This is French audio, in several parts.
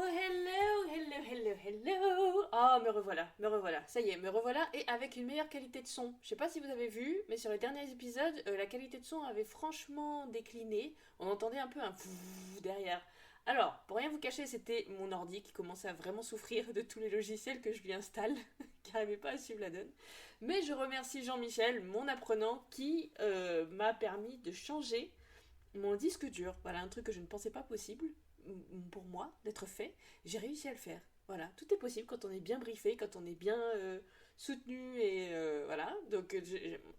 hello. Ah, me revoilà. Ça y est, me revoilà et avec une meilleure qualité de son. Je sais pas si vous avez vu, mais sur les derniers épisodes, la qualité de son avait franchement décliné. On entendait un peu un derrière. Alors, pour rien vous cacher, c'était mon ordi qui commençait à vraiment souffrir de tous les logiciels que je lui installe, qui n'arrivait pas à suivre la donne. Mais je remercie Jean-Michel, mon apprenant, qui m'a permis de changer mon disque dur. Voilà, un truc que je ne pensais pas possible pour moi d'être fait. J'ai réussi à le faire. Voilà, tout est possible quand on est bien briefé, quand on est bien soutenu et voilà. Donc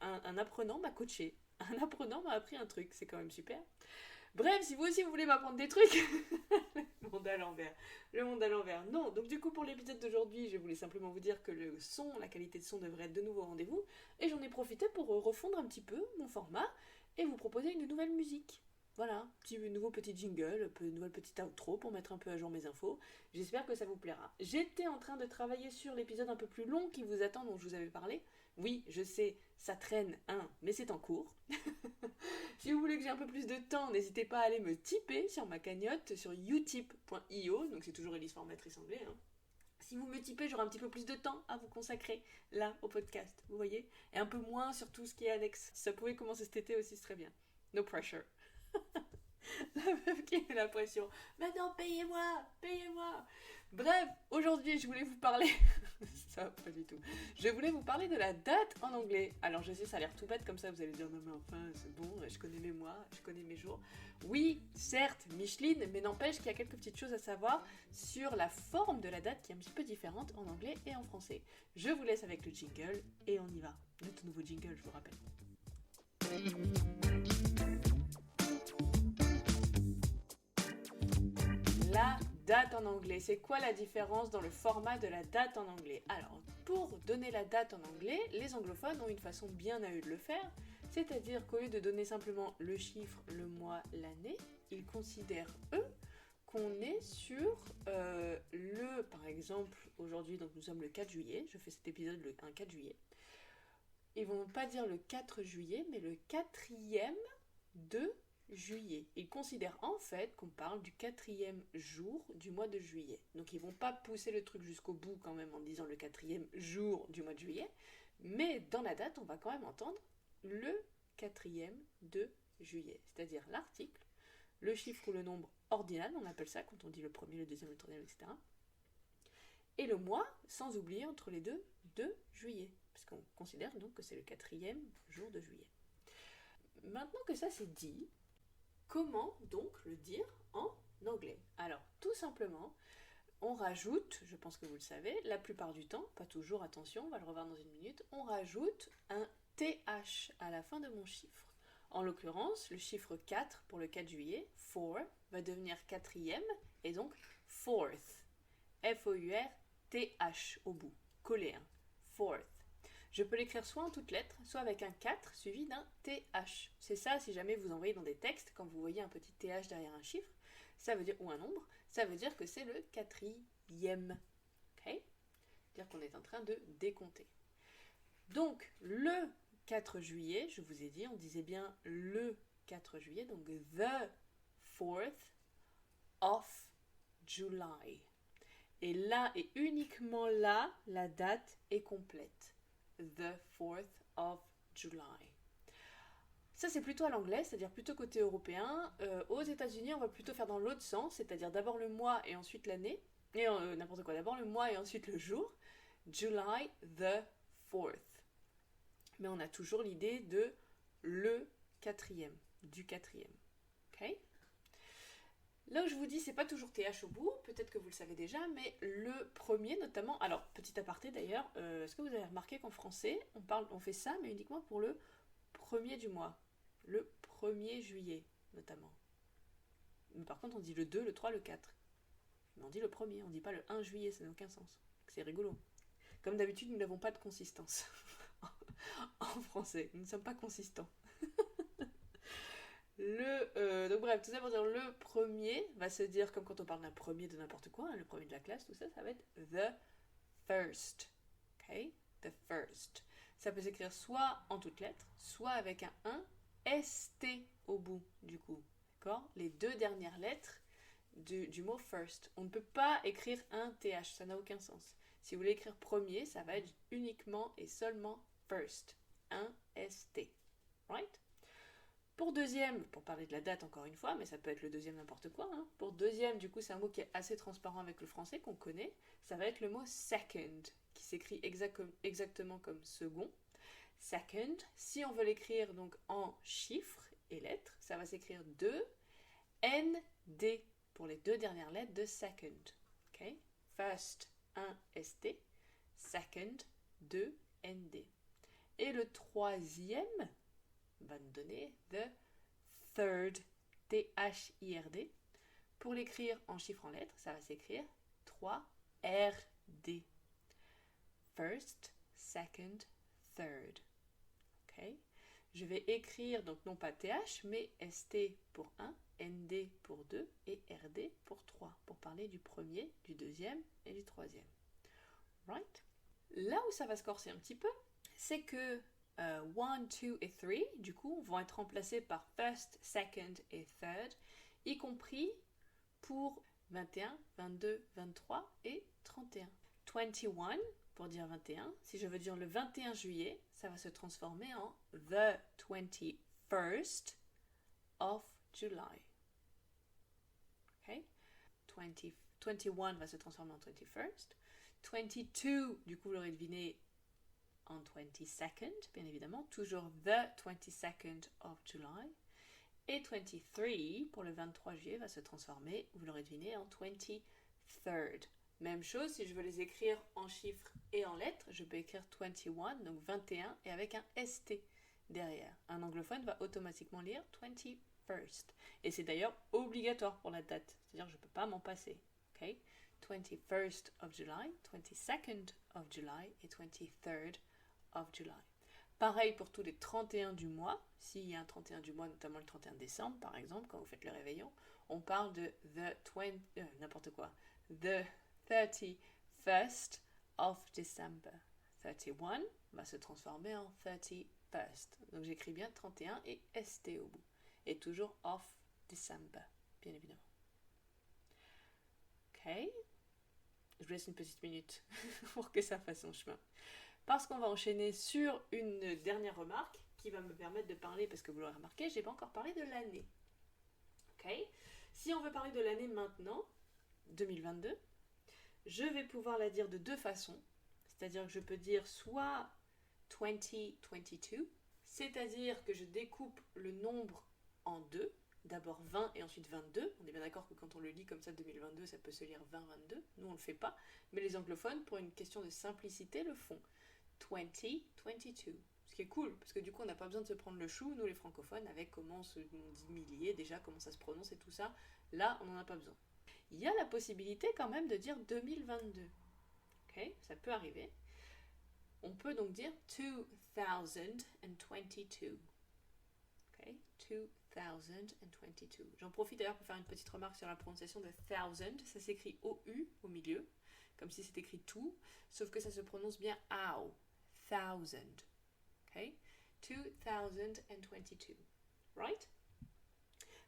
un apprenant m'a coaché. Un apprenant m'a appris un truc, c'est quand même super. Bref, si vous aussi vous voulez m'apprendre des trucs, le monde à l'envers. Le monde à l'envers. Non, donc du coup pour l'épisode d'aujourd'hui, je voulais simplement vous dire que le son, la qualité de son devrait être de nouveau au rendez-vous. Et j'en ai profité pour refondre un petit peu mon format et vous proposer une nouvelle musique. Voilà, nouveau petit jingle, nouvelle petite outro pour mettre un peu à jour mes infos. J'espère que ça vous plaira. J'étais en train de travailler sur l'épisode un peu plus long qui vous attend dont je vous avais parlé. Oui, je sais, ça traîne, hein, mais c'est en cours. Si vous voulez que j'ai un peu plus de temps, n'hésitez pas à aller me tiper sur ma cagnotte sur utip.io, donc c'est toujours Elise formatrice anglais. Hein. Si vous me tipez, j'aurai un petit peu plus de temps à vous consacrer là au podcast, vous voyez, et un peu moins sur tout ce qui est annexe. Si ça pouvait commencer cet été aussi, ce serait bien. No pressure. La meuf qui met la pression. Maintenant, payez-moi, payez-moi. Bref, aujourd'hui, je voulais vous parler. Ça, pas du tout. Je voulais vous parler de la date en anglais. Alors, je sais, ça a l'air tout bête comme ça. Vous allez dire, non, mais enfin, c'est bon, je connais mes mois, je connais mes jours. Oui, certes, Micheline, mais n'empêche qu'il y a quelques petites choses à savoir sur la forme de la date qui est un petit peu différente en anglais et en français. Je vous laisse avec le jingle et on y va. Le tout nouveau jingle, je vous rappelle. La date en anglais. C'est quoi la différence dans le format de la date en anglais? Alors, pour donner la date en anglais, les anglophones ont une façon bien à eux de le faire, c'est-à-dire qu'au lieu de donner simplement le chiffre, le mois, l'année, ils considèrent, eux, qu'on est sur par exemple, aujourd'hui, donc nous sommes le 4 juillet, je fais cet épisode un 4 juillet, ils vont pas dire le 4 juillet, mais le 4e de juillet. Ils considèrent en fait qu'on parle du 4e jour du mois de juillet. Donc ils vont pas pousser le truc jusqu'au bout quand même en disant le 4e jour du mois de juillet, mais dans la date on va quand même entendre le 4e de juillet, c'est-à-dire l'article, le chiffre ou le nombre ordinal, on appelle ça quand on dit le premier, le deuxième, le troisième, etc. Et le mois, sans oublier entre les deux, de juillet, parce qu'on considère donc que c'est le 4e jour de juillet. Maintenant que ça c'est dit, comment donc le dire en anglais? Alors, tout simplement, on rajoute, je pense que vous le savez, la plupart du temps, pas toujours, attention, on va le revoir dans une minute, on rajoute un TH à la fin de mon chiffre. En l'occurrence, le chiffre 4 pour le 4 juillet, 4, va devenir 4e, et donc fourth. F-O-U-R-T-H au bout, collé, hein. Fourth. Je peux l'écrire soit en toutes lettres, soit avec un 4 suivi d'un TH. C'est ça, si jamais vous envoyez dans des textes, quand vous voyez un petit TH derrière un chiffre, ça veut dire, ou un nombre, ça veut dire que c'est le 4e. Ok? C'est-à-dire qu'on est en train de décompter. Donc, le 4 juillet, je vous ai dit, on disait bien le 4 juillet, donc the 4th of July. Et là, et uniquement là, la date est complète. The 4th of July. Ça, c'est plutôt à l'anglais, c'est-à-dire plutôt côté européen. Aux États-Unis, on va plutôt faire dans l'autre sens, c'est-à-dire d'abord le mois et ensuite l'année. Et n'importe quoi, d'abord le mois et ensuite le jour. July the 4th. Mais on a toujours l'idée de le 4e, du 4e. Ok? Là où je vous dis, c'est pas toujours TH au bout, peut-être que vous le savez déjà, mais le premier notamment, alors petit aparté d'ailleurs, est-ce que vous avez remarqué qu'en français, on fait ça, mais uniquement pour le premier du mois, le 1er juillet notamment. Mais par contre, on dit le 2, le 3, le 4. Mais on dit le premier, on dit pas le 1 juillet, ça n'a aucun sens. C'est rigolo. Comme d'habitude, nous n'avons pas de consistance en français, nous ne sommes pas consistants. Donc bref, tout ça pour dire le premier va se dire comme quand on parle d'un premier de n'importe quoi, hein, le premier de la classe, tout ça, ça va être the first. Ok? The first. Ça peut s'écrire soit en toutes lettres, soit avec un 1 ST au bout, du coup. D'accord? Les deux dernières lettres du mot first. On ne peut pas écrire un TH, ça n'a aucun sens. Si vous voulez écrire premier, ça va être uniquement et seulement first, un ST, right? Pour deuxième, pour parler de la date encore une fois, mais ça peut être le deuxième n'importe quoi, hein. Pour deuxième, du coup, c'est un mot qui est assez transparent avec le français, qu'on connaît, ça va être le mot second, qui s'écrit exactement comme second. Second, si on veut l'écrire donc en chiffres et lettres, ça va s'écrire 2ND pour les deux dernières lettres de second. Okay? First, 1 ST, second, 2 ND. Et le troisième va nous donner the third, THIRD. Pour l'écrire en chiffres en lettres, ça va s'écrire 3RD. First, second, third. Okay? Je vais écrire donc non pas TH, mais ST pour 1, ND pour 2 et RD pour 3, pour parler du premier, du deuxième et du troisième. Right? Là où ça va se corser un petit peu, c'est que 1, 2 et 3, du coup, vont être remplacés par first, second et third, y compris pour 21, 22, 23 et 31. 21, pour dire 21, si je veux dire le 21 juillet, ça va se transformer en the 21st of July. Okay? 21 va se transformer en 21st. 22, du coup, vous l'aurez deviné, en 22nd, bien évidemment, toujours the 22nd of July. Et 23, pour le 23 juillet, va se transformer, vous l'aurez deviné, en 23rd. Même chose, si je veux les écrire en chiffres et en lettres, je peux écrire 21, donc 21, et avec un ST derrière. Un anglophone va automatiquement lire 21st. Et c'est d'ailleurs obligatoire pour la date, c'est-à-dire que je ne peux pas m'en passer. Okay? 21st of July, 22nd of July et 23rd of July. Pareil pour tous les 31 du mois. S'il y a un 31 du mois, notamment le 31 décembre, par exemple, quand vous faites le réveillon, on parle de n'importe quoi. The 31st of December. 31 va se transformer en 31st. Donc j'écris bien 31 et ST au bout. Et toujours of December, bien évidemment. Ok. Je vous laisse une petite minute pour que ça fasse son chemin. Parce qu'on va enchaîner sur une dernière remarque qui va me permettre de parler, parce que vous l'aurez remarqué, je n'ai pas encore parlé de l'année. Ok. Si on veut parler de l'année maintenant, 2022, je vais pouvoir la dire de deux façons. C'est-à-dire que je peux dire soit 2022, c'est-à-dire que je découpe le nombre en deux, d'abord 20 et ensuite 22. On est bien d'accord que quand on le lit comme ça, 2022, ça peut se lire 20-22. Nous, on ne le fait pas. Mais les anglophones, pour une question de simplicité, le font. 2022. Ce qui est cool, parce que du coup, on n'a pas besoin de se prendre le chou, nous les francophones, avec comment on dit millier, déjà, comment ça se prononce et tout ça. Là, on n'en a pas besoin. Il y a la possibilité quand même de dire 2022. Ok, ça peut arriver. On peut donc dire 2022. Ok, 2022. J'en profite d'ailleurs pour faire une petite remarque sur la prononciation de thousand. Ça s'écrit OU au milieu, comme si c'était écrit tout, sauf que ça se prononce bien OW. Thousand. Ok, 2022. Right?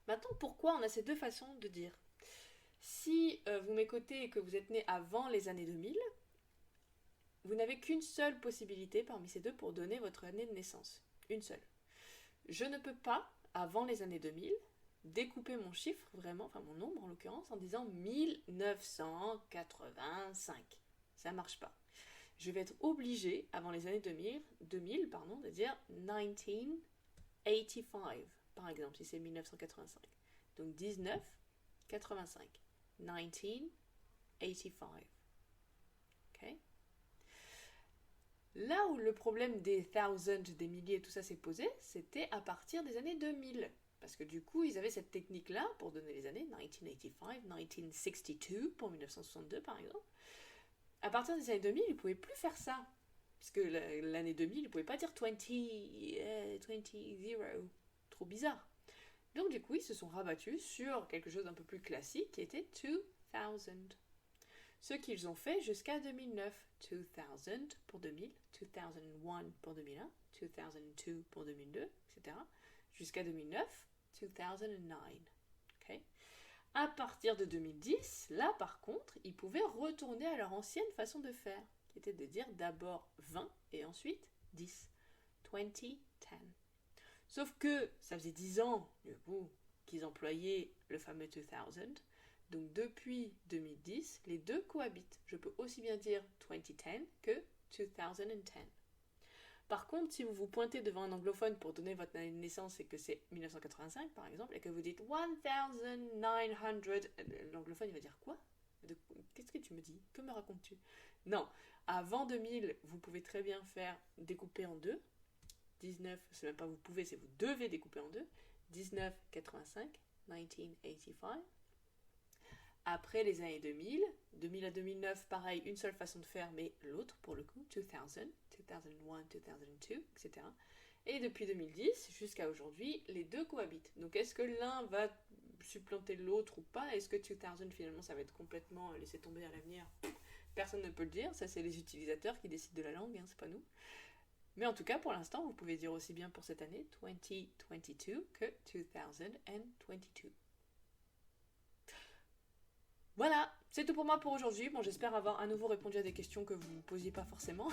Maintenant, pourquoi on a ces deux façons de dire? Si vous m'écoutez et que vous êtes né avant les années 2000, vous n'avez qu'une seule possibilité parmi ces deux pour donner votre année de naissance. Une seule. Je ne peux pas, avant les années 2000, découper mon chiffre, vraiment, enfin mon nombre en l'occurrence, en disant 1985. Ça ne marche pas. Je vais être obligée, avant les années 2000 de dire 1985, par exemple, si c'est 1985. Donc 1985. 1985. Ok? Là où le problème des thousands, des milliers et tout ça s'est posé, c'était à partir des années 2000. Parce que du coup, ils avaient cette technique-là pour donner les années, 1985, 1962 pour 1962 par exemple. À partir des années 2000, ils ne pouvaient plus faire ça. Puisque l'année 2000, ils ne pouvaient pas dire 20, 20, trop bizarre. Donc du coup, ils se sont rabattus sur quelque chose d'un peu plus classique qui était 2000. Ce qu'ils ont fait jusqu'à 2009. 2000 pour 2000, 2001 pour 2001, 2002 pour 2002, etc. Jusqu'à 2009, 2009. Okay? À partir de 2010, là par contre, ils pouvaient retourner à leur ancienne façon de faire, qui était de dire d'abord 20 et ensuite 10. 2010. Sauf que ça faisait 10 ans, du coup, qu'ils employaient le fameux 2000. Donc depuis 2010, les deux cohabitent. Je peux aussi bien dire 2010 que 2010. Par contre, si vous vous pointez devant un anglophone pour donner votre année de naissance et que c'est 1985 par exemple, et que vous dites 1900, l'anglophone il va dire quoi? Qu'est-ce que tu me dis? Que me racontes-tu? Non, avant 2000, vous pouvez très bien faire découper en deux. 19, c'est même pas vous pouvez, c'est vous devez découper en deux. 1985, 1985. Après les années 2000, 2000 à 2009, pareil, une seule façon de faire, mais l'autre pour le coup, 2000, 2001, 2002, etc. Et depuis 2010 jusqu'à aujourd'hui, les deux cohabitent. Donc est-ce que l'un va supplanter l'autre ou pas? Est-ce que 2000 finalement ça va être complètement laissé tomber à l'avenir? Personne ne peut le dire, ça c'est les utilisateurs qui décident de la langue, hein, c'est pas nous. Mais en tout cas, pour l'instant, vous pouvez dire aussi bien pour cette année 2022 que 2022. Voilà, c'est tout pour moi pour aujourd'hui. Bon, j'espère avoir à nouveau répondu à des questions que vous ne posiez pas forcément.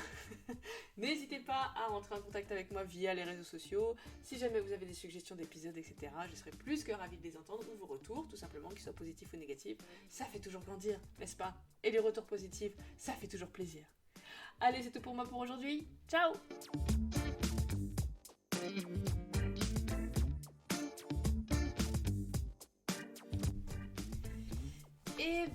N'hésitez pas à rentrer en contact avec moi via les réseaux sociaux. Si jamais vous avez des suggestions d'épisodes, etc., je serai plus que ravie de les entendre ou vos retours, tout simplement, qu'ils soient positifs ou négatifs. Ça fait toujours grandir, n'est-ce pas? Et les retours positifs, ça fait toujours plaisir. Allez, c'est tout pour moi pour aujourd'hui. Ciao! Et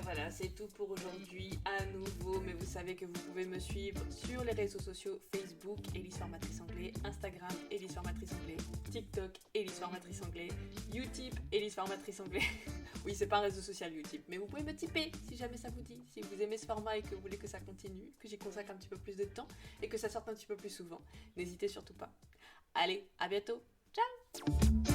voilà, c'est tout pour aujourd'hui à nouveau, mais vous savez que vous pouvez me suivre sur les réseaux sociaux Facebook, Élise Formatrice Anglais, Instagram, Élise Formatrice Anglais, TikTok, Élise Formatrice Anglais, Utip, Élise Formatrice Anglais. Oui, c'est pas un réseau social Utip, mais vous pouvez me tiper si jamais ça vous dit, si vous aimez ce format et que vous voulez que ça continue, que j'y consacre un petit peu plus de temps et que ça sorte un petit peu plus souvent. N'hésitez surtout pas. Allez, à bientôt, ciao!